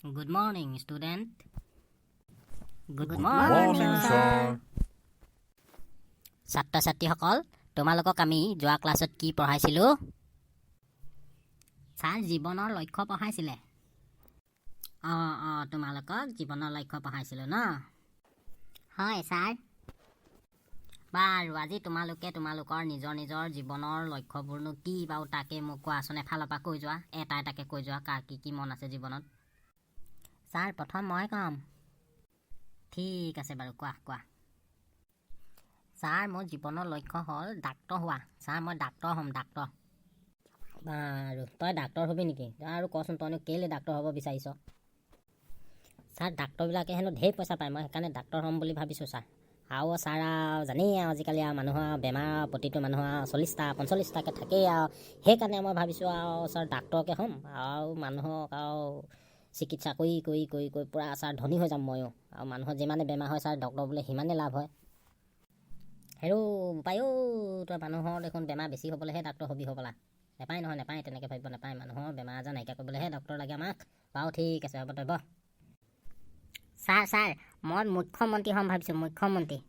Good morning, student. Good morning, sir. ছাত্ৰ-ছাত্ৰীসকল, তোমালোকক আমি যোৱা ক্লাছত কি পঢ়াইছিলোঁ? ছাৰ জীৱনৰ লক্ষ্য পঢ়াইছিলে। তোমালোকক জীৱনৰ লক্ষ্য পঢ়াইছিলোঁ ন? হয় ছাৰ। বাৰু আজি তোমালোকে তোমালোকৰ নিজৰ নিজৰ জীৱনৰ লক্ষ্যবোৰনো কি বাৰু তাকে মোক কোৱাচোন, এফালৰ পৰা কৈ যোৱা, এটা এটাকৈ কৈ যোৱা, কাৰ কি কি মন আছে জীৱনত। ছাৰ প্ৰথম মই ক'ম। ঠিক আছে বাৰু, কোৱা। ছাৰ মোৰ জীৱনৰ লক্ষ্য হ'ল ডাক্তৰ হোৱা। ছাৰ মই ডাক্তৰ হ'ম, ডাক্তৰ। বাৰু তই ডাক্তৰ হ'বি নেকি? আৰু কচোন তইনো কেলৈ ডাক্তৰ হ'ব বিচাৰিছ? ছাৰ ডাক্তৰবিলাকে হেনো ঢেৰ পইচা পায়, মই সেইকাৰণে ডাক্তৰ হ'ম বুলি ভাবিছোঁ ছাৰ। আৰু ছাৰ জানেই আজিকালি মানুহৰ বেমাৰ প্ৰতিটো মানুহৰ 40টা-45টাকৈ থাকেই সেইকাৰণে মই ভাবিছোঁ ছাৰ ডাক্তৰকে হ'ম আৰু মানুহক চিকিৎসা কৰি পূৰা ছাৰ ধনী হৈ যাম ময়ো। আৰু মানুহৰ যিমানে বেমাৰ হয় ছাৰ ডক্তৰ বোলে সিমানে লাভ হয়। হেৰৌ পায়ো তই মানুহৰ দেখোন বেমাৰ বেছি হ'বলৈহে ডাক্তৰ হ'বি হ'বলা। নেপায় তেনেকৈ ভাবিব নাপায়। মানুহৰ বেমাৰ আজাৰ নাইকিয়া কৰিবলৈহে ডক্তৰ লাগে আমাক। বাৰু ঠিক আছে, হ'ব তই বহ। ছাৰ মই মুখ্যমন্ত্ৰী হ'ম ভাবিছোঁ, মুখ্যমন্ত্ৰী।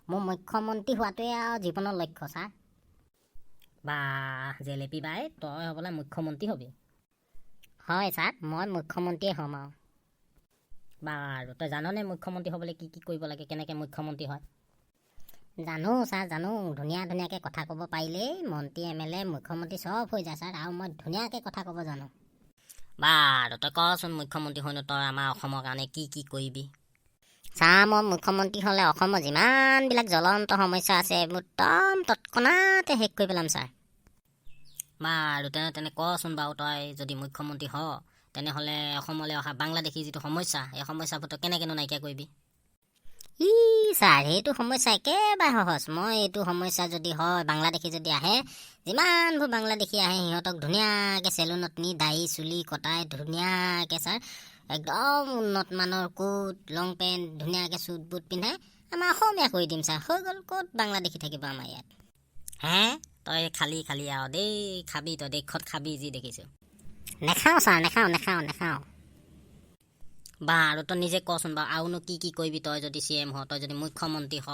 মোৰ মুখ্যমন্ত্ৰী হোৱাটোৱে জীৱনৰ লক্ষ্য ছাৰ। জেলেপি বাই, তই হ'বলৈ মুখ্যমন্ত্ৰী হ'বি? হয় ছাৰ, মই মুখ্যমন্ত্ৰীয়ে হ'ম আৰু। বাৰু তই জাননে মুখ্যমন্ত্ৰী হ'বলৈ কি কি কৰিব লাগে, কেনেকৈ মুখ্যমন্ত্ৰী হয়? জানো ছাৰ, জানো। ধুনীয়াকৈ কথা ক'ব পাৰিলেই মন্ত্ৰী MLA মুখ্যমন্ত্ৰী চব হৈ যায় ছাৰ, আৰু মই ধুনীয়াকৈ কথা ক'ব জানো। বাৰু তই কচোন মুখ্যমন্ত্ৰী হৈনো তই আমাৰ অসমৰ কাৰণে কি কি কৰিবি? ছাৰ মই মুখ্যমন্ত্ৰী হ'লে অসমৰ যিমানবিলাক জ্বলন্ত সমস্যা আছে এইবোৰ একদম তৎক্ষণাতে শেষ কৰি পেলাম ছাৰ। বাৰু তেনে কচোন বাৰু, তই যদি মুখ্যমন্ত্ৰী হ তেনেহ'লে অসমলৈ অহা বাংলাদেশী যিটো সমস্যা, এই সমস্যাবোৰ তই কেনেকৈনো নাইকিয়া কৰিবি? ছাৰ সেইটো সমস্যা একেবাৰে সহজ। মই এইটো সমস্যা যদি হয়, বাংলাদেশী যদি আহে, যিমানবোৰ বাংলাদেশী আহে সিহঁতক ধুনীয়াকৈ চেলুনত নি দাড়ি চুলি কটাই ধুনীয়াকৈ ছাৰ একদম উন্নত মানৰ কোট লং পেণ্ট ধুনীয়াকৈ চুট বুট পিন্ধাই আমাৰ অসমীয়া কৰি দিম ছাৰ। হৈ গ'ল, ক'ত বাংলাদেশী থাকিব আমাৰ ইয়াত। তই খালি দেই, খাবি তই দেশত খাবি যি দেখিছোঁ। নেখাওঁ ছাৰ, নেখাওঁ। বাৰু তই নিজে কচোন বাৰু, আৰুনো কি কি কৰিবি তই যদি CM হ, তই যদি মুখ্যমন্ত্ৰী হ?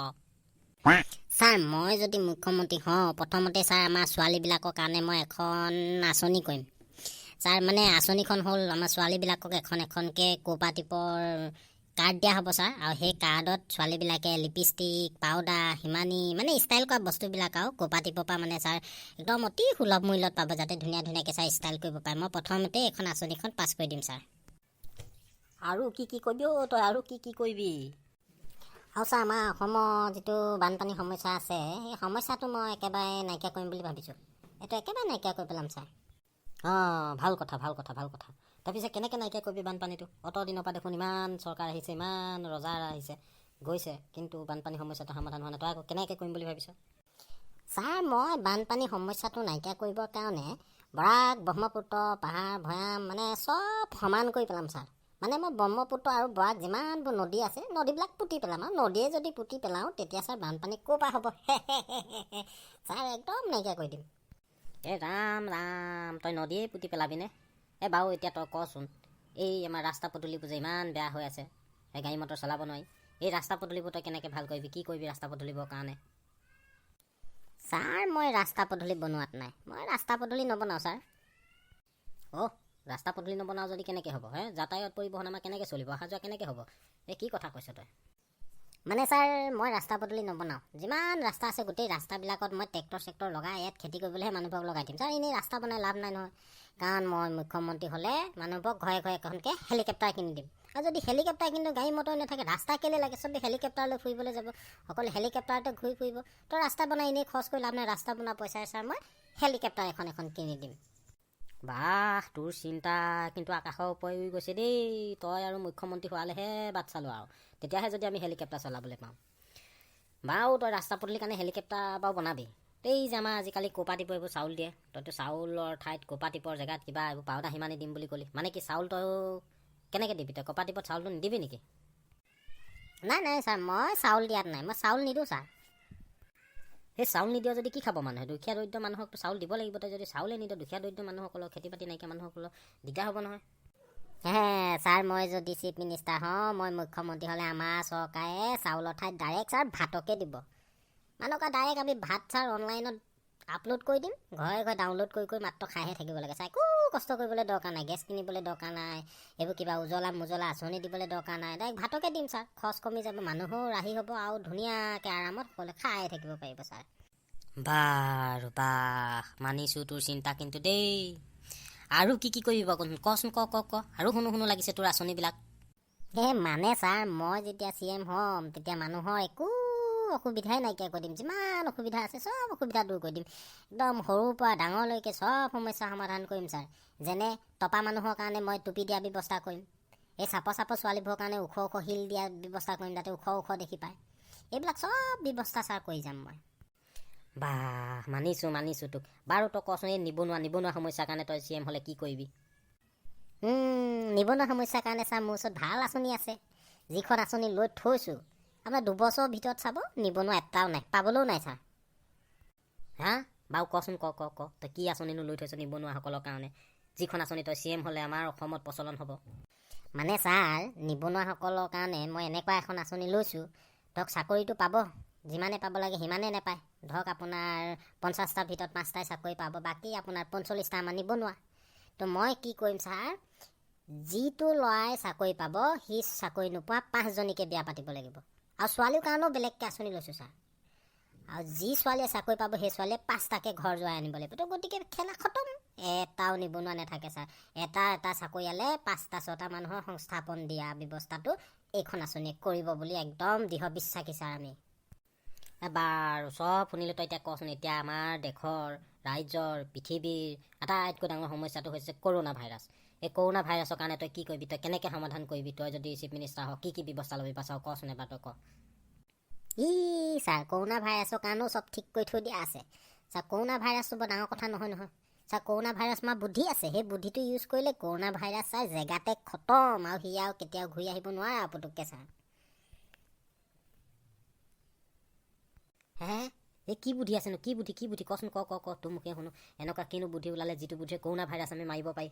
ছাৰ মই যদি মুখ্যমন্ত্ৰী হওঁ, প্ৰথমতে ছাৰ আমাৰ ছোৱালীবিলাকৰ কাৰণে মই এখন আঁচনি কৰিম ছাৰ। মানে আঁচনিখন হ'ল আমাৰ ছোৱালীবিলাকক এখনকৈ কোপাৰেটিভৰ কাৰ্ড দিয়া হ'ব ছাৰ। আৰু সেই কাৰ্ডত ছোৱালীবিলাকে লিপষ্টিক, পাউডাৰ, হিমানী মানে ষ্টাইল কৰা বস্তুবিলাক আৰু কোপাৰেটিভৰ পৰা মানে ছাৰ একদম অতি সুলভ মূল্যত পাব, যাতে ধুনীয়াকৈ ছাৰ ষ্টাইল কৰিব পাৰে। মই প্ৰথমতে এইখন আঁচনিখন পাছ কৰি দিম ছাৰ। আৰু কি কৰিবি তই, আৰু কি কৰিবি? আৰু ছাৰ আমাৰ অসমৰ যিটো বানপানী সমস্যা আছে, সেই সমস্যাটো মই একেবাৰে নাইকিয়া কৰিম বুলি ভাবিছোঁ। এইটো একেবাৰে নাইকিয়া কৰি পেলাম ছাৰ। ভাল কথা। তাৰপিছত কেনেকৈ নাইকিয়া কৰিবি বানপানীটো? অত দিনৰ পৰা দেখোন ইমান চৰকাৰ আহিছে, ইমান ৰজা আহিছে গৈছে, কিন্তু বানপানী সমস্যাটো সমাধান হোৱা নাই। তই আকৌ কেনেকৈ কৰিম বুলি ভাবিছ? ছাৰ মই বানপানী সমস্যাটো নাইকিয়া কৰিবৰ কাৰণে বৰাক ব্ৰহ্মপুত্ৰ পাহাৰ ভৈয়াম মানে চব সমান কৰি পেলাম ছাৰ। মানে মই ব্ৰহ্মপুত্ৰ আৰু বৰাক যিমানবোৰ নদী আছে নদীবিলাক পুতি পেলাম, আৰু নদীয়ে যদি পুতি পেলাওঁ তেতিয়া ছাৰ বানপানী ক'ৰ পৰা হ'ব? ছাৰ একদম নাইকিয়া কৰি দিম। ৰাম তই নদীয়ে পুতি পেলাবিনে? বাৰু এতিয়া তই কচোন, এই আমাৰ ৰাস্তা পদূলিবোৰ যে ইমান বেয়া হৈ আছে, এই গাড়ী মটৰ চলাব নোৱাৰি, এই ৰাস্তা পদূলিবোৰ তই কেনেকৈ ভাল কৰিবি? কি কৰিবি ৰাস্তা পদূলিবোৰৰ কাৰণে? ছাৰ মই ৰাস্তা পদূলি বনোৱাত নাই, মই ৰাস্তা পদূলি নবনাওঁ ছাৰ। ৰাস্তা পদূলি নবনাওঁ যদি কেনেকৈ হ'ব? যাতায়াত পৰিবহণ আমাৰ কেনেকৈ চলিব? অহা যোৱা কেনেকৈ হ'ব? এই কি কথা কৈছ তই? মানে ছাৰ মই ৰাস্তা পদূলি নবনাওঁ, যিমান ৰাস্তা আছে গোটেই ৰাস্তাবিলাকত মই ট্ৰেক্টৰ লগাই ইয়াত খেতি কৰিবলৈহে মানুহবোৰক লগাই দিম ছাৰ। এনেই ৰাস্তা বনাই লাভ নাই নহয়, কাৰণ মই মুখ্যমন্ত্ৰী হ'লে মানুহবোৰক ঘৰে এখনকৈ হেলিকপ্টাৰ কিনি দিম। আৰু যদি হেলিকপ্টাৰ কিন্তু গাড়ী মটৰ নাথাকে, ৰাস্তা কেলৈ লাগে? চবেই হেলিকপ্টাৰলৈ ফুৰিবলৈ যাব, সকলো হেলিকপ্টাৰতে ঘূৰি ফুৰিব। তই ৰাস্তা বনাই এনেই খৰচ কৰি লাভ নাই, ৰাস্তা বনোৱা পইচাৰে ছাৰ মই হেলিকপ্টাৰ এখন কিনি দিম। তোৰ চিন্তা কিন্তু আকাশৰ ওপৰি গৈছে দেই। তই আৰু মুখ্যমন্ত্ৰী হোৱালেহে বাট চালোঁ আৰু, তেতিয়াহে যদি আমি হেলিকপ্টাৰ চলাবলৈ পাওঁ। বাৰু তই ৰাস্তা পদূলিৰ কাৰণে হেলিকপ্টাৰ বাৰু বনাবি। এই যে আমাৰ আজিকালি কোপাৰেটিভৰ এইবোৰ চাউল দিয়ে, তইতো চাউলৰ ঠাইত কোপাৰেটিভৰ জেগাত কিবা এইবোৰ পাউডাৰ হিমানি দিম বুলি ক'লি, মানে কি চাউল তই কেনেকৈ দিবি? তই কোপাৰেটিভত চাউলটো নিদিবি নেকি? নাই ছাৰ, মই চাউল দিয়াত নাই, মই চাউল নিদিওঁ ছাৰ। সেই চাউল নিদিয় যদি কি খাব মানুহে? দুখীয়া দৰিদ্ৰ মানুহকতো চাউল দিব লাগিব। তই যদি চাউলে নিদিয় দুখীয়া দৰিদ্ৰ মানুহসকলৰ, খেতি বাতি নাইকিয়া মানুহসকলৰ দিগদাৰ হ'ব নহয়। ছাৰ মই যদি চিফ মিনিষ্টাৰ হওঁ, মই মুখ্যমন্ত্ৰী হ'লে আমাৰ চৰকাৰে চাউলৰ ঠাইত ডাইৰেক্ট ছাৰ ভাতকে দিব। মানুহক ডাইৰেক্ট আমি ভাত ছাৰ অনলাইনত আপলোড কৰি দিম, ঘৰে ঘৰে ডাউনলোড কৰি কৰি মাত্ৰ খাইহে থাকিব লাগে ছাৰ। একো কষ্ট কৰিবলৈ দৰকাৰ নাই, গেছ কিনিবলৈ দৰকাৰ নাই, এইবোৰ কিবা উজলা মুজলা আঁচনি দিবলৈ দৰকাৰ নাই, ডাইৰেক্ট ভাতকে দিম ছাৰ। খৰচ কমি যাব, মানুহো ৰাহি হ'ব আৰু ধুনীয়াকৈ আৰামত সকলোৱে খাই থাকিব পাৰিব ছাৰ। বাৰু বাহ, মানিছোঁ তোৰ চিন্তা কিন্তু দেই। আৰু কি কি কৰিব কচোন, ক আৰু শুনো লাগিছে তোৰ আঁচনিবিলাক। মানে ছাৰ মই যেতিয়া CM হ'ম তেতিয়া মানুহৰ একো অসুবিধাই নাইকিয়া কৰি দিম। যিমান অসুবিধা আছে চব অসুবিধা দূৰ কৰি দিম। একদম সৰুৰ পৰা ডাঙৰলৈকে চব সমস্যা সমাধান কৰিম ছাৰ। যেনে টপা মানুহৰ কাৰণে মই টুপি দিয়া ব্যৱস্থা কৰিম, এই চাপৰ ছোৱালীবোৰৰ কাৰণে ওখ শিল দিয়া ব্যৱস্থা কৰিম, যাতে ওখ দেখি পায়। এইবিলাক চব ব্যৱস্থা ছাৰ কৰি যাম মই। বাহ, মানিছোঁ তোক। বাৰু তই কচোন, এই নিবনুৱা সমস্যাৰ কাৰণে তই CM হ'লে কি কৰিবি? নিবনুৱা সমস্যাৰ কাৰণে ছাৰ মোৰ ওচৰত ভাল আঁচনি আছে। যিখন আঁচনি লৈ থৈছোঁ, আপোনাৰ 2 বছৰৰ ভিতৰত চাব নিবনুৱা এটাও নাই, পাবলৈও নাই ছাৰ। হা বাৰু কচোন, ক তই কি আঁচনিনো লৈ থৈছ নিবনুৱাসকলৰ কাৰণে, যিখন আঁচনি তই CM হ'লে আমাৰ অসমত প্ৰচলন হ'ব? মানে ছাৰ নিবনুৱাসকলৰ কাৰণে মই এনেকুৱা এখন আঁচনি লৈছোঁ, ধৰক চাকৰিটো পাব, যিমানে পাব লাগে সিমানে নাপায়। ধৰক আপোনাৰ 50টাৰ ভিতৰত 5টাই চাকৰি পাব, বাকী আপোনাৰ 45টা আমাৰ নিবনুৱা। তো মই কি কৰিম ছাৰ, যিটো ল'ৰাই চাকৰি পাব সি চাকৰি নোপোৱা 5জনীকে বিয়া পাতিব লাগিব। আৰু ছোৱালীৰ কাৰণেও বেলেগকৈ আঁচনি লৈছোঁ ছাৰ। আৰু যি ছোৱালীয়ে চাকৰি পাব সেই ছোৱালীয়ে 5টাকে ঘৰ যোৱাই আনিব লাগিব। তো গতিকে খেলা খতম, এটাও নিবনুৱা নাথাকে ছাৰ। এটা চাকৰিয়ালে 5টা 6টা মানুহৰ সংস্থাপন দিয়া ব্যৱস্থাটো এইখন আঁচনিয়ে কৰিব বুলি একদম দৃঢ় বিশ্বাসী ছাৰ আমি। বাৰু চব শুনিলোঁ, তই এতিয়া কচোন, এতিয়া আমাৰ দেশৰ, ৰাজ্যৰ, পৃথিৱীৰ আটাইতকৈ ডাঙৰ সমস্যাটো হৈছে কৰোণা ভাইৰাছ। এই কৰোণা ভাইৰাছৰ কাৰণে তই কি কৰিবি, তই কেনেকৈ সমাধান কৰিবি? তই যদি চিফ মিনিষ্টাৰ হ, কি ব্যৱস্থা ল'বি বা চাওঁ কচোন এবাৰ তই ক। ছাৰ কৰোণা ভাইৰাছৰ কাৰণেও চব ঠিক কৰি থৈ দিয়া আছে ছাৰ। কৰোণা ভাইৰাছটো বৰ ডাঙৰ কথা নহয় ছাৰ। কৰোণা ভাইৰাছ আমাৰ বুদ্ধি আছে, সেই বুদ্ধিটো ইউজ কৰিলে কৰোণা ভাইৰাছ ছাৰ জেগাতে খতম, আৰু সি আৰু কেতিয়াও ঘূৰি আহিব নোৱাৰে আৰু পুতুককৈ ছাৰ। এই কি বুদ্ধি আছেনো, কি বুদ্ধি কচোন, ক তোৰ মুখে শুনো। এনেকুৱা কিনো বুদ্ধি ওলালে যিটো বুদ্ধিয়ে কৰোণা ভাইৰাছ আমি মাৰিব পাৰি?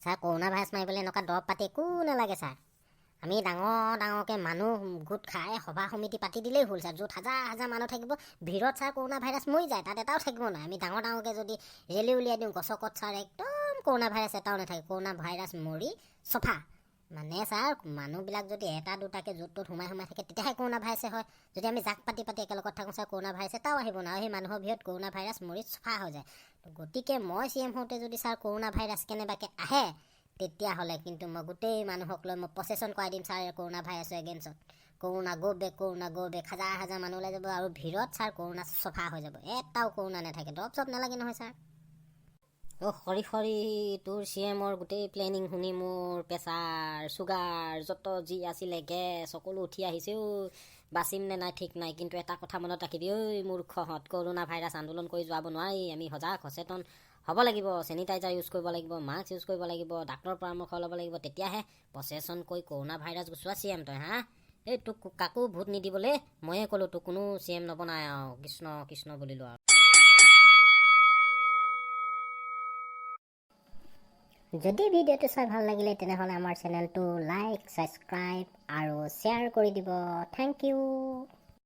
ছাৰ কৰোণা ভাইৰাছ মাৰিবলৈ এনেকুৱা দৰৱ পাতি একো নালাগে ছাৰ। আমি ডাঙৰকৈ মানুহ গোট খাই সভা সমিতি পাতি দিলেই হ'ল ছাৰ। য'ত হাজাৰ মানুহ থাকিব, ভিৰত ছাৰ কৰোণা ভাইৰাছ মৰি যায়, তাত এটাও থাকিব নাই। আমি ডাঙৰকৈ যদি ৰেলী উলিয়াই দিওঁ গছকত ছাৰ, একদম কৰোণা ভাইৰাছ এটাও নাথাকে, কৰোণা ভাইৰাছ মৰি চফা। মানে ছাৰ মানুহবিলাক যদি এটা দুটাকৈ য'ত ত'ত সোমাই থাকে তেতিয়াহে কৰোণা ভাইৰাছে হয়। যদি আমি জাক পাতি একেলগত থাকোঁ ছাৰ, কৰোণা ভাইৰাছ এটাও আহিব নাই, সেই মানুহৰ ভিৰত কৰোণা ভাইৰাছ মৰি চফা হৈ যায়। গতিকে মই CM হওঁতে যদি ছাৰ কৰোণা ভাইৰাছ কেনেবাকৈ আহে, তেতিয়াহ'লে কিন্তু মই গোটেই মানুহক লৈ মই প্ৰচেছন কৰাই দিম ছাৰ কৰোণা ভাইৰাছৰ এগেইনষ্টত। কৰোণা গো বেক, হাজাৰ মানুহ ওলাই যাব, আৰু ভিৰত ছাৰ কৰোণা চফা হৈ যাব, এটাও কৰোণা নাথাকে। দৰৱ চব নালাগে নহয় ছাৰ। সৰি তোৰ CMৰ গোটেই প্লেনিং শুনি মোৰ প্ৰেছাৰ, চুগাৰ, যত যি আছিলে গেছ সকলো উঠি আহিছে। বাচিম নে নাই ঠিক নাই, কিন্তু এটা কথা মনত ৰাখিবি ঐ মূৰ্খহঁত, কৰোণা ভাইৰাছ আন্দোলন কৰি যোৱাব নোৱাৰি। আমি সজাগ সচেতন হ'ব লাগিব, চেনিটাইজাৰ ইউজ কৰিব লাগিব, মাস্ক ইউজ কৰিব লাগিব, ডাক্তৰৰ পৰামৰ্শ ল'ব লাগিব, তেতিয়াহে প্ৰচেছন কৰি কৰোণা ভাইৰাছ গুচোৱা CM তই। এই তোক কাকো ভোট নিদিবলৈ ময়ে ক'লোঁ, তোক কোনো CM নবনায় আৰু। কৃষ্ণ বুলিলোঁ আৰু। যদি ভিডিঅ'টো চাই ভাল লাগিলে তেনেহ'লে আমাৰ চেনেলটো লাইক, ছাবস্ক্ৰাইব আৰু শ্বেয়াৰ কৰি দিব। Thank U.